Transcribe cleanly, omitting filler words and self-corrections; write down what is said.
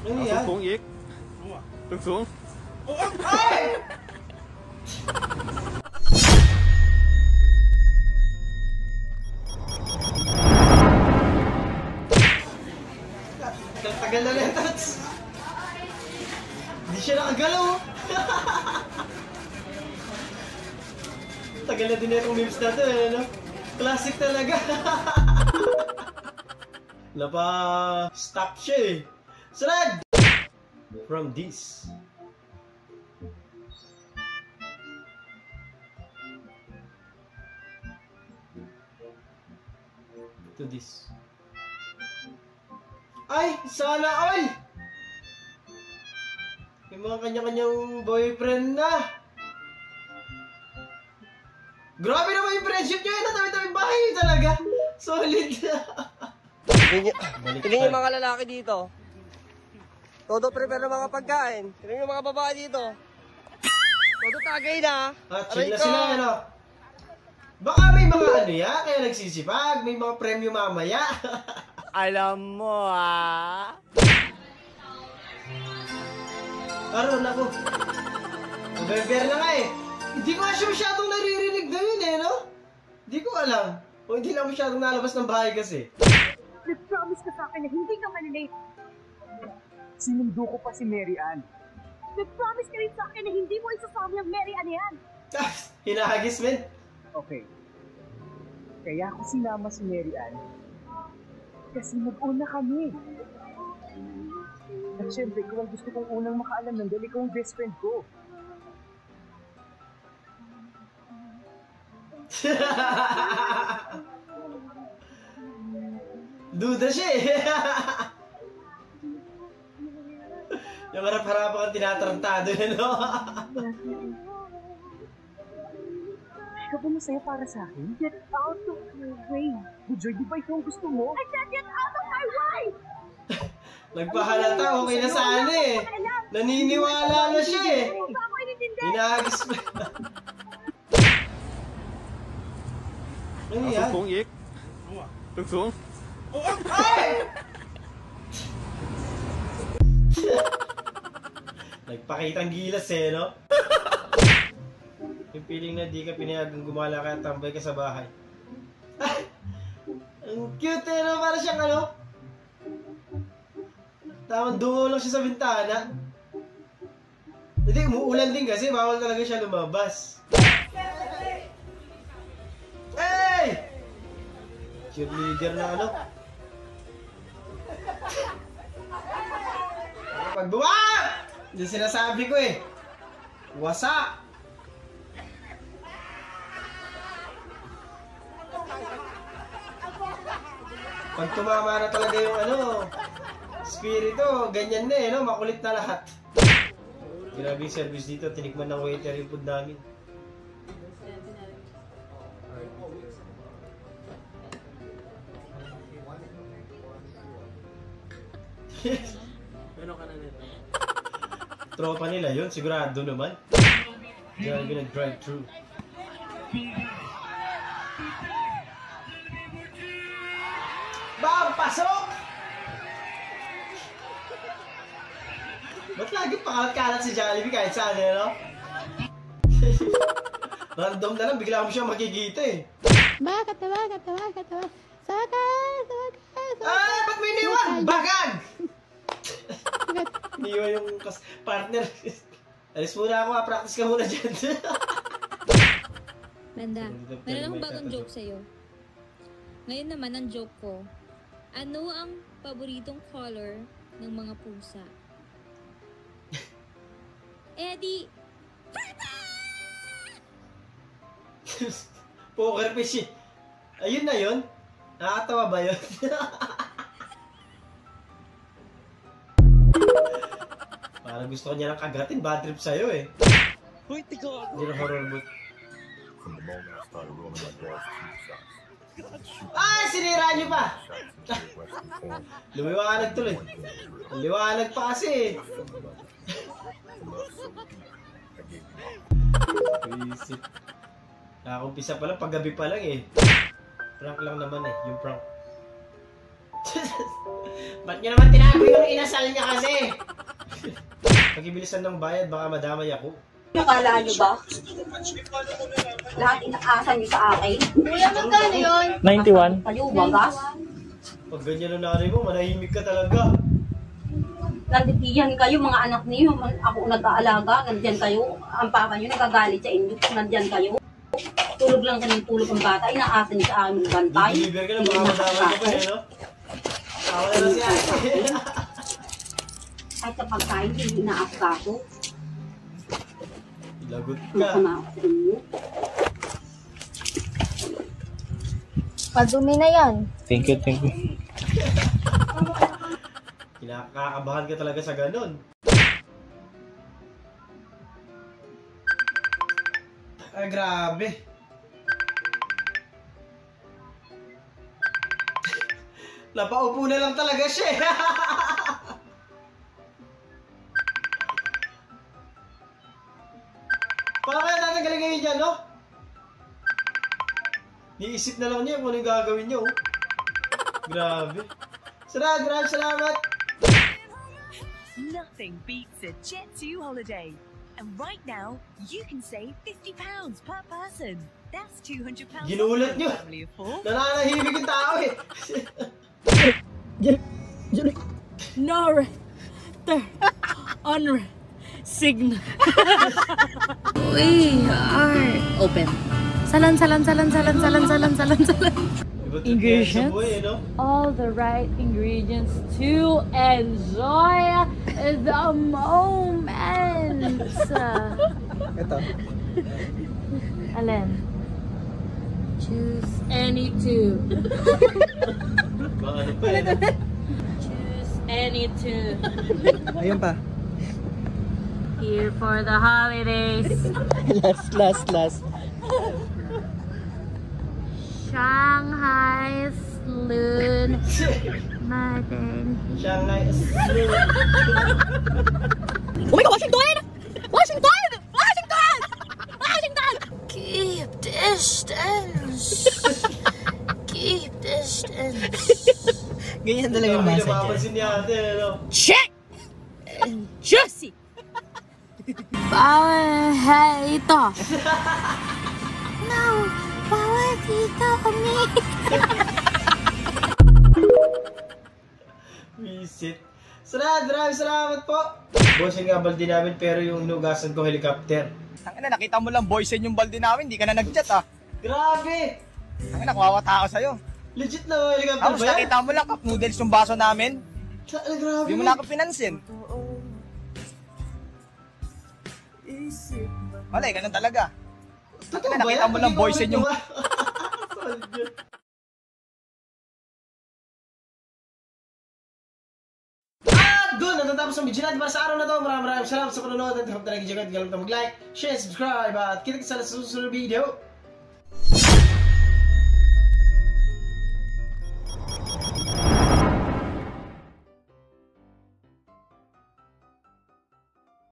Ano yan? Tugtong ik. Tugtong. Ay! Tagal na yan, Tats. Hindi siya nakagalaw. Tagal na din itong memes na ito, ano? Classic talaga. Napa-stop siya eh. Sunod! From this. To this. Ay! Sana all! May mga kanya-kanyang boyfriend na. Grabe naman yung friendship nyo yun. Tabi-tabi bahay talaga. Solid. Tingnan yung mga lalaki dito. Todo prepare ng mga pagkain. Tingnan yung mga babae dito. Todo tagay na. Chill na sila, ano? Baka may mga ano ya, kaya nagsisipag. May mga premyo mamaya. Alam mo Aron ako. November na nga eh. Hindi ko siya masyadong naririnig na yun eh, no? Hindi ko alam. O hindi lang masyadong nalabas ng bahay kasi. Nag-promise ka sa akin na hindi ka malilate. Sinundo ko pa si Mary Ann. Nag-promise ka rin sa akin na hindi mo isasama yung Mary Ann yan. Hinahagis, men. Okay. Kaya ako sinama si Mary Ann kasi mag-una kami. At syempre, ikaw ang gusto kong unang makaalam ng dahil ikaw ang best friend ko. Duda siya eh. Yung harap-harapan kang tinatarantado yun, no? Ikaw ba masaya para sa akin? Get out of my way. Bujoy, di ba ito ang gusto mo? I said get out of my way! Nagpahalata, okay na sana eh. Naniniwala na siya eh. Hindi pa ako inintindi. Hinahagis mo. Ano yan? Tugtong ik. Tugtong. Ay! Nagpakitang gilas eh, no? Yung feeling na di ka pinayagang gumala kaya tambay ka sa bahay. Ay! Ang cute eh, no? Para siyang ano? Tamang dungo lang siya sa bintana. Hindi, umuulan din kasi bawal talaga siya lumabas. Hey! Cheerleader na ano? Pagbuwag! Hindi sinasabi ko eh. Wasak! Pag tumama na talaga yung ano, spirito, ganyan na eh, no? Makulit na lahat. Grabe yung service dito, tinikman ng waiter yung food namin. Ano ka na nito? Tropa nila yun, sigurado naman. Grabe nag-drive-thru. Bam! Pasok! Ba't lagi pakalat-kalat si Jollibee kahit saan eh, no? Random na lang, bigla mo siya makikita eh. Bakit? Saka! Ay! Ba't may iniwan? Bagag! Iniwan yung partner. Alis muna ako, practice ka muna dyan. Banda, meron akong bagong joke sa'yo. Ngayon naman ang joke ko, ano ang paboritong color ng mga pusa? Eddie! Poker fish eh. Ayun na yun? Nakakatawa ba yun? Parang gusto ko niya lang kagatin, bad trip sa'yo eh. Uy, tigo ako! Hindi na horror mood. Ay! Sinira niyo pa! Lumiwanag tuloy. Liwanag pa kasi eh. Isip. Nakakumpisa pa lang, paggabi pa lang eh. Prank lang naman eh, yung prank. Ba't nyo naman tinago yung inasal niya kasi? Pag-ibilisan ng bayad, baka madamay ako. Nakala nyo ba? Lahat inaasa nyo sa akin? Kuya, magkano yun? 91. Kayo, bagas? Pag ganyan ang nanay mo, manahimik ka talaga. Nanditiyan kayo, mga anak niyo. Ako nag-aalaga, nandyan kayo. Ang papa nyo nagagalit sa inyo, nandyan kayo. Tulog lang kami, tulog ang bata. Inaasa nyo sa aming bantay. Deliver ka lang, baka madamay ka pa eh, no? Tawa na lang si ate. Ay, sa pagkain, hindi inaasa ko. Lagot ka. Masama ako sa inyo. Padumi na yan. Thank you, thank you. Kinakakabahan ka talaga sa ganun. Ay, grabe. Napaupo na lang talaga siya eh. Paano kaya tatanggalin ngayon dyan, no? Niisip na lang niya kung ano yung gagawin niya, oh. Grabe. Salamat. Nothing beats a Jet2 holiday. And right now, you can save £50 per person. That's £200 Ginulat niyo. family of 4. Nananahimik yung tao eh. No, on signal. We are open. Salan. Ingredients. Buhay, no? All the right ingredients to enjoy the moment. Ito. Alin? Choose any two. Baka ano pa eh. Choose any two. Ayun pa. Here for the holidays. Last. Shanghai Sloon Madden. Shanghai. Oh my God, Washington! Keep distance. Ganyan talaga yung Grabe, message. napapansin niya ate, ano? Check and juicy. Bawal ito. No, bawal dito kami. Visit. Salamat po. Bossing nga balde namin pero yung inugasan ko helicopter. Tangina, nakita mo lang boysen yung balde namin, hindi ka na nag-chat ah. Grabe! Tangina, kuwawata ako sa'yo. Legit na helicopter Tapos ba yan? nakita mo lang cup noodles yung baso namin. Grabe. Hindi mo na ako pinansin. Wala eh, ganun talaga. Totoo Tangina, ba nakita yan? mo lang Hindi ko boysen yung... Solid yun. Doon, natatapos ang video natin para sa araw na to. Maraming salamat sa panonood at hope na nag-enjoy at galang mag-like, share, subscribe at kita sa susunod video.